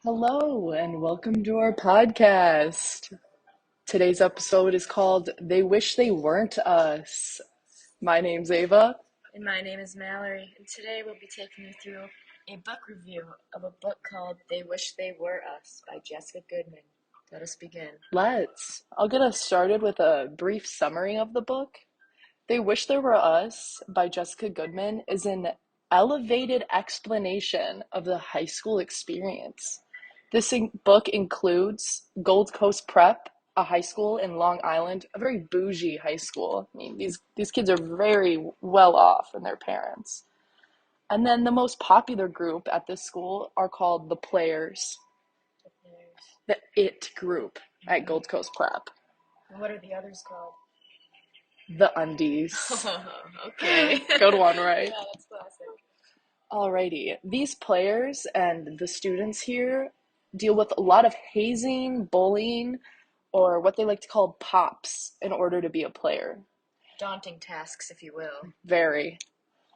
Hello, and welcome to our podcast. Today's episode is called They Wish They Weren't Us. My name's Ava. And my name is Mallory, and today we'll be taking you through a book review of a book called They Wish They Were Us by Jessica Goodman. Let us begin. I'll get us started with a brief summary of the book. They Wish There Were Us by Jessica Goodman is an elevated explanation of the high school experience. This book includes Gold Coast Prep, a high school in Long Island, a very bougie high school. I mean, these kids are very well off and their parents. And then the most popular group at this school are called the Players, the IT group at Gold Coast Prep. And what are the others called? The Undies. Okay. Good one, right? Yeah, that's classic. Alrighty. These players and the students here deal with a lot of hazing, bullying, or what they like to call pops in order to be a player. Daunting tasks, if you will. Very.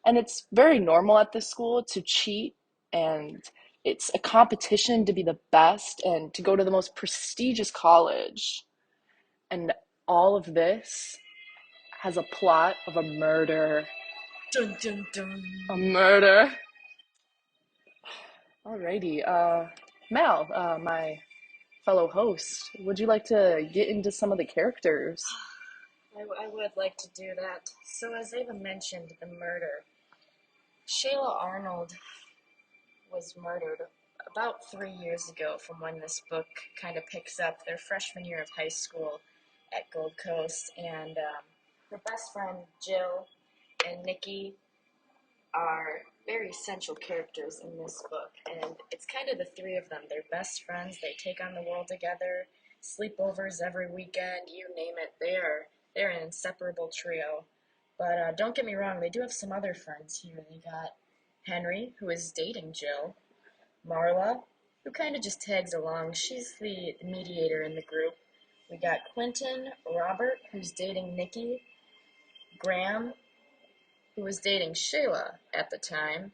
And it's very normal at this school to cheat, and it's a competition to be the best and to go to the most prestigious college. And all of this has a plot of a murder. Dun dun dun. A murder. Alrighty. Mal, my fellow host, would you like to get into some of the characters? I would like to do that. So, as Ava mentioned, the murder. Shayla Arnold was murdered about 3 years ago from when this book kind of picks up their freshman year of high school at Gold Coast. And her best friend Jill and Nikki are very essential characters in this book. And it's kind of the three of them. They're best friends. They take on the world together. Sleepovers every weekend, you name it. They're an inseparable trio. But don't get me wrong, they do have some other friends here. They got Henry, who is dating Jill, Marla, who kind of just tags along. She's the mediator in the group. We got Quentin, Robert, who's dating Nikki, Graham, who was dating Shayla at the time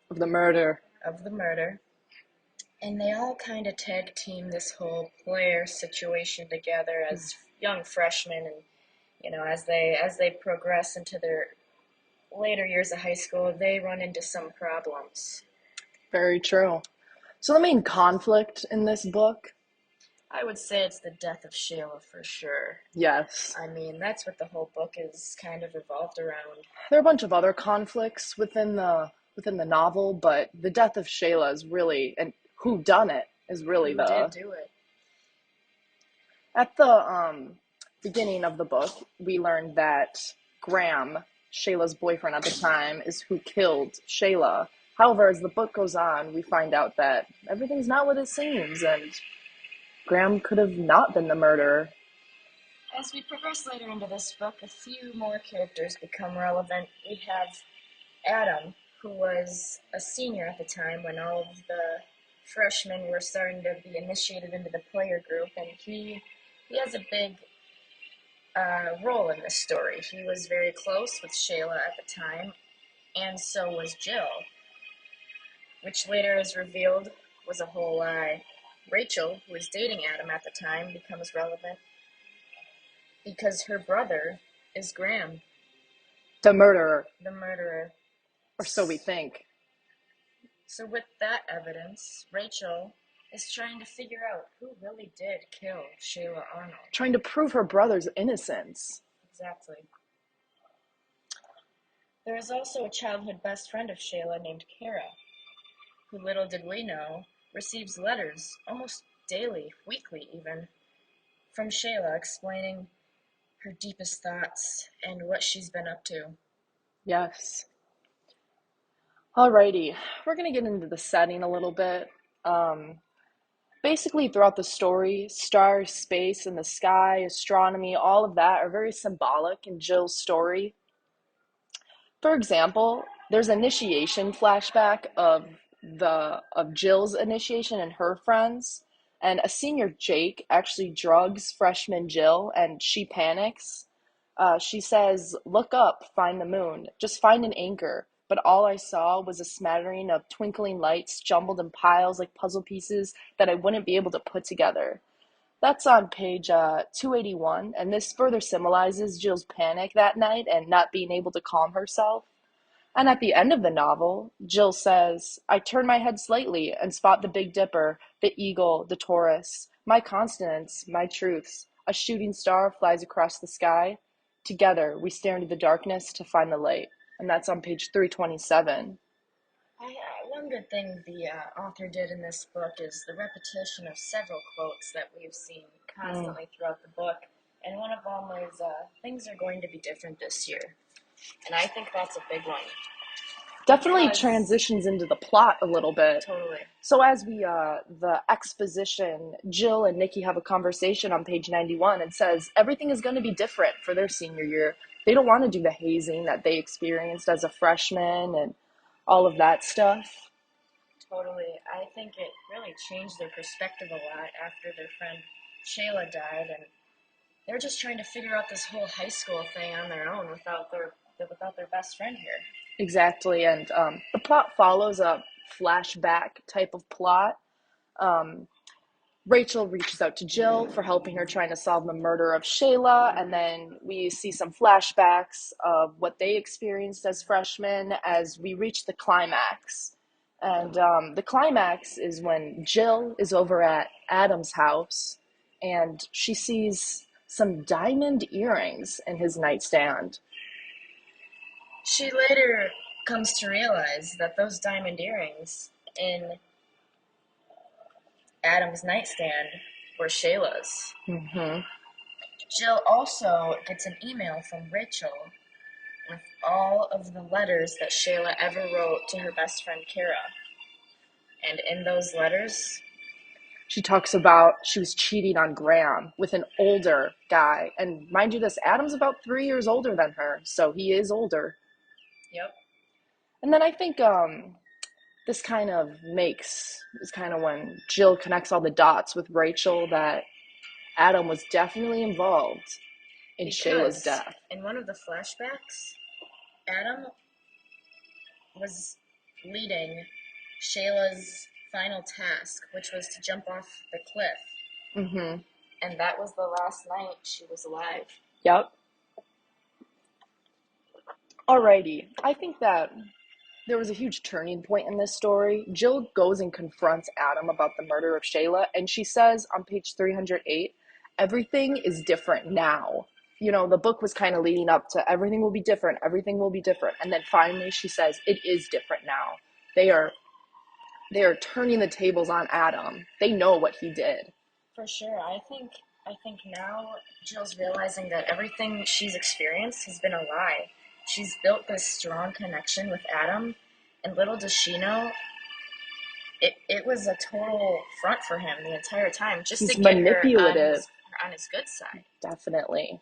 Of the murder. And they all kind of tag team this whole player situation together as young freshmen, and as they progress into their later years of high school, they run into some problems. Very true. So the main conflict in this book, I would say it's the death of Shayla for sure. yes. I mean, that's what the whole book is kind of revolved around. There are a bunch of other conflicts within the novel, but the death of Shayla is really, and who done it is really Who did do it? At the beginning of the book, we learned that Graham, Shayla's boyfriend at the time, is who killed Shayla. However, as the book goes on, we find out that everything's not what it seems, and Graham could have not been the murderer. As we progress later into this book, a few more characters become relevant. We have Adam, who was a senior at the time when all of the freshmen were starting to be initiated into the player group, and he has a big role in this story. He was very close with Shayla at the time, and so was Jill, which later is revealed was a whole lie. Rachel, who was dating Adam at the time, becomes relevant because her brother is Graham, The murderer, the murderer. or so we think. So with that evidence, Rachel is trying to figure out who really did kill Shayla Arnold. Trying to prove her brother's innocence. Exactly. There is also a childhood best friend of Shayla named Kara, who, little did we know, receives letters almost daily, weekly even, from Shayla explaining her deepest thoughts and what she's been up to. Yes. Alrighty, we're going to get into the setting a little bit. Basically, throughout the story, stars, space, and the sky, astronomy, all of that are very symbolic in Jill's story. For example, there's an initiation flashback of Jill's initiation and her friends, and a senior Jake actually drugs freshman Jill, and she panics. She says, "Look up, find the moon. Just find an anchor, but all I saw was a smattering of twinkling lights jumbled in piles like puzzle pieces that I wouldn't be able to put together. That's on page 281, and this further symbolizes Jill's panic that night and not being able to calm herself. And at the end of the novel, Jill says, I turn my head slightly and spot the Big Dipper, the eagle, the Taurus, my constants, my truths. A shooting star flies across the sky. Together, we stare into the darkness to find the light. And that's on page 327. One good thing the author did in this book is the repetition of several quotes that we've seen constantly throughout the book. And one of them is, things are going to be different this year. And I think that's a big one. Definitely transitions into the plot a little bit. Totally. So as the exposition, Jill and Nikki have a conversation on page 91 and says everything is going to be different for their senior year. They don't want to do the hazing that they experienced as a freshman and all of that stuff. Totally. I think it really changed their perspective a lot after their friend Shayla died, and they're just trying to figure out this whole high school thing on their own without their best friend here. Exactly, and the plot follows a flashback type of plot. Um, Rachel reaches out to Jill for helping her trying to solve the murder of Shayla, and then we see some flashbacks of what they experienced as freshmen as we reach the climax. And the climax is when Jill is over at Adam's house, and she sees some diamond earrings in his nightstand. She later comes to realize that those diamond earrings in Adam's nightstand were Shayla's. Mm-hmm. Jill also gets an email from Rachel with all of the letters that Shayla ever wrote to her best friend Kara. And in those letters, she talks about she was cheating on Graham with an older guy. And mind you this, Adam's about 3 years older than her, so he is older. Yep. And then I think this kind of is kind of when Jill connects all the dots with Rachel that Adam was definitely involved in Shayla's death. In one of the flashbacks, Adam was leading Shayla's final task, which was to jump off the cliff. Mm-hmm. And that was the last night she was alive. Yep. Alrighty. I think that there was a huge turning point in this story. Jill goes and confronts Adam about the murder of Shayla, and she says on page 308, everything is different now. You know, the book was kind of leading up to everything will be different, everything will be different. And then finally she says, it is different now. They are turning the tables on Adam. They know what he did. For sure. I think now Jill's realizing that everything she's experienced has been a lie. She's built this strong connection with Adam, and little does she know, it was a total front for him the entire time, just He's to get manipulative. her on his good side. Definitely.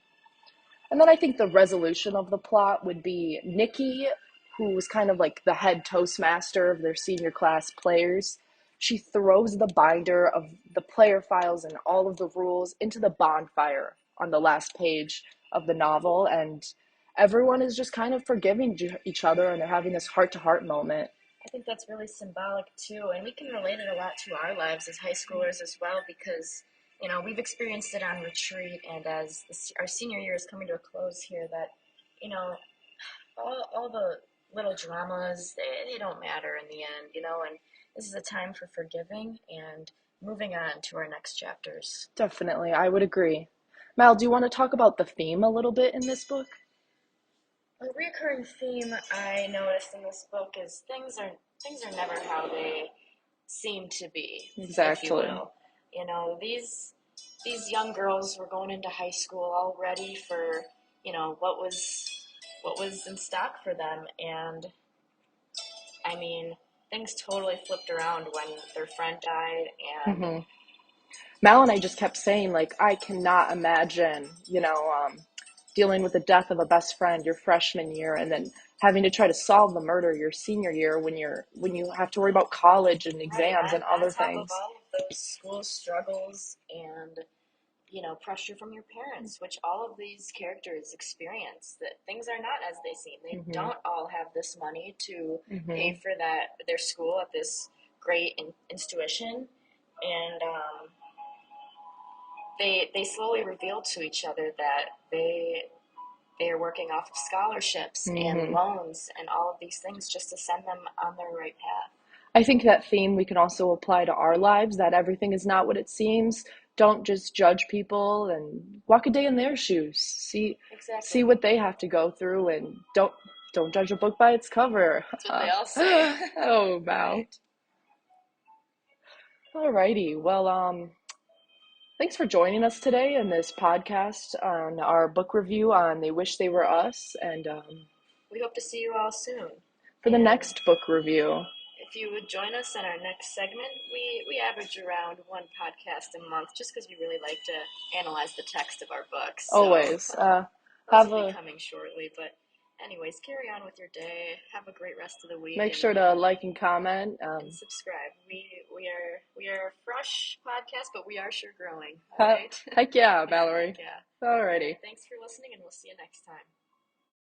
And then I think the resolution of the plot would be Nikki, who was kind of like the head toastmaster of their senior class players. She throws the binder of the player files and all of the rules into the bonfire on the last page of the novel, and everyone is just kind of forgiving each other, and they're having this heart-to-heart moment. I think that's really symbolic too, and we can relate it a lot to our lives as high schoolers as well, because we've experienced it on retreat, and as our senior year is coming to a close here, that all the little dramas, they don't matter in the end, and this is a time for forgiving and moving on to our next chapters. Definitely, I would agree. Mal, do you want to talk about the theme a little bit in this book? A recurring theme I noticed in this book is things are never how they seem to be. Exactly. If you will. These young girls were going into high school all ready for what was in stock for them, and I mean things totally flipped around when their friend died, and Mm-hmm. Mal and I just kept saying, like, I cannot imagine, dealing with the death of a best friend your freshman year, and then having to try to solve the murder your senior year when you have to worry about college and exams and other things. On top of all of those school struggles and pressure from your parents, which all of these characters experience, that things are not as they seem. They Mm-hmm. don't all have this money to Mm-hmm. pay for their school at this great institution, and they slowly reveal to each other that they are working off of scholarships and Mm-hmm. loans and all of these things just to send them on their right path. I think that theme we can also apply to our lives, that everything is not what it seems. Don't just judge people and walk a day in their shoes. See Exactly. what they have to go through, and don't judge a book by its cover. That's what they all say. Oh, wow. Right. Alrighty. Well, thanks for joining us today in this podcast on our book review on They Wish They Were Us, and We hope to see you all soon. for the And next book review. if you would join us in our next segment, we average around one podcast a month just because we really like to analyze the text of our books. So Always. those Have will be a coming shortly. But anyways, carry on with your day. Have a great rest of the week, Make sure to like and comment. and subscribe. We are a fresh podcast, but we are sure growing. All right. Heck yeah, Mallory. Yeah. All right. Alrighty. Thanks for listening, and we'll see you next time.